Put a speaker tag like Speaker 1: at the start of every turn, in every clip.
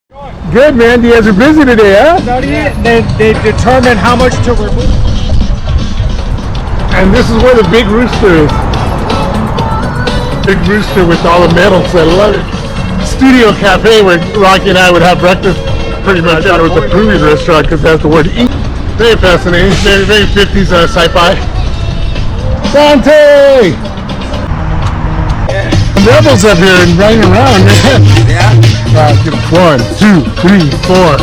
Speaker 1: Good, man. You guys are busy today, huh?
Speaker 2: They determine how much to remove.
Speaker 1: And this is where the big rooster is. Big rooster with all the medals. I love it. Studio Cafe where Rocky and I would have breakfast. Pretty much thought it was a Peruvian restaurant because it has the word eat. Very fascinating. Very, very 50s sci-fi. Dante! The rebels up here and running around, man.
Speaker 2: Yeah.
Speaker 1: 1, 2, 3, 4.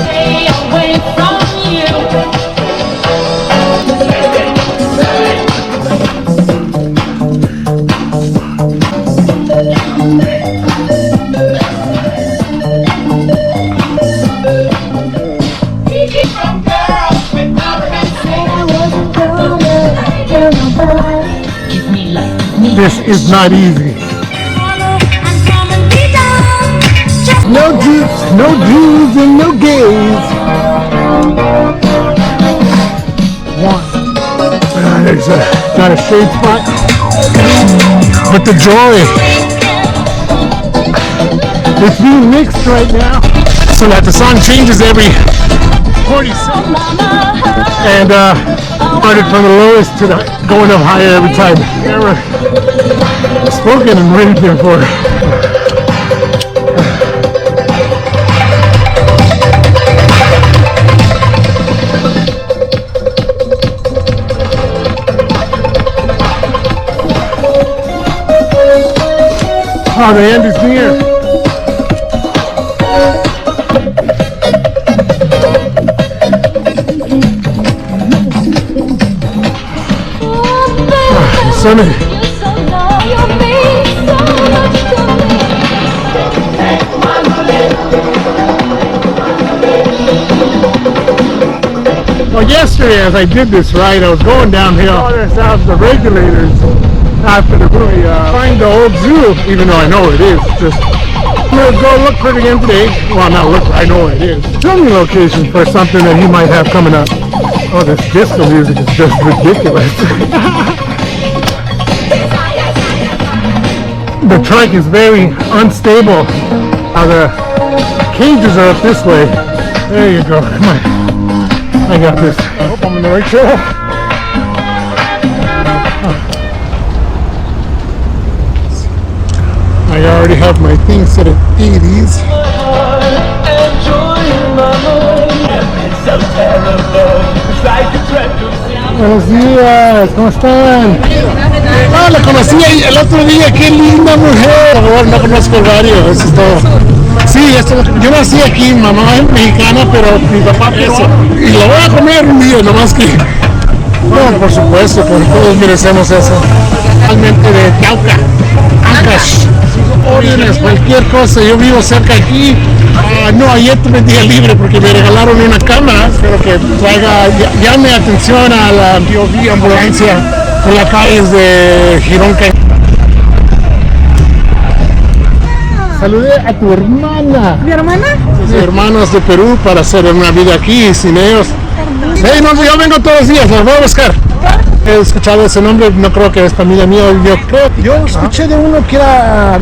Speaker 3: Stay away from you.
Speaker 1: This is not easy. No Jews, no Jews, and no gays. One. There's not a shade spot, but the joy. It's being mixed right now, so that the song changes every 40 seconds. And started from the lowest to the going up higher every time. Never spoken and waited there for it. Oh, the end is near. Sunny. Well, yesterday as I did this ride, I was going downhill. Ourselves the regulators after the movie. Find the old zoo, even though I know it is. Just I'm gonna go look for it again today. Well, not look. I know it is. Filming location for something that he might have coming up. Oh, this disco music is just ridiculous. The trike is very unstable. The cages are up this way. There you go. Come on. I got this. I hope I'm in the right trail. I already have my thing set at 80s. Buenos días, ¿cómo están? No, la conocí el otro día, qué linda mujer. Por favor, no conozco el barrio, eso es todo. Sí, yo nací aquí, mamá es mexicana, pero mi papá eso. Y lo voy a comer un día, nomás que... No, por supuesto, porque todos merecemos eso. Realmente de Tauca, Ancash. Órdenes, cualquier cosa, yo vivo cerca aquí. No, ayer tuve día libre porque me regalaron una cámara. Espero que traiga, llame atención a la ambulancia en las calles de Girón. Saludé a tu hermana.
Speaker 4: ¿Mi hermana?
Speaker 1: Sus hermanos de Perú para hacer una vida aquí sin ellos. Hey, no, yo vengo todos los días, los voy a buscar. He escuchado ese nombre, no creo que es familia mía. Yo escuché de uno que era,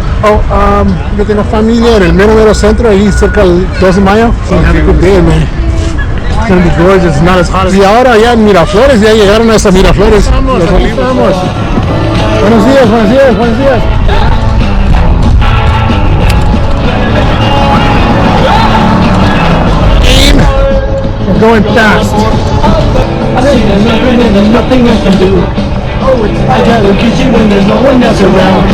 Speaker 1: yo tengo familia en el mero centro, ahí cerca del 2 de mayo. It's gonna be gorgeous, it's not as hot as... Y ahora ya en Miraflores, ya llegaron hasta Miraflores. Estamos. Buenos días, buenos días, buenos días. We're going fast.
Speaker 5: There's nothing I can do. Oh, I'd rather kiss you when there's no one else around.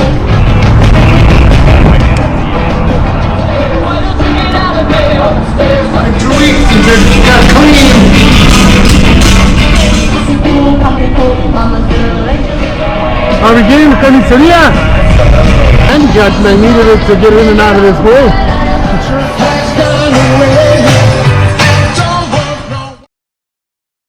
Speaker 1: In 2 weeks, you got clean. Are we getting the carniceria? And I needed it to get in and out of this way.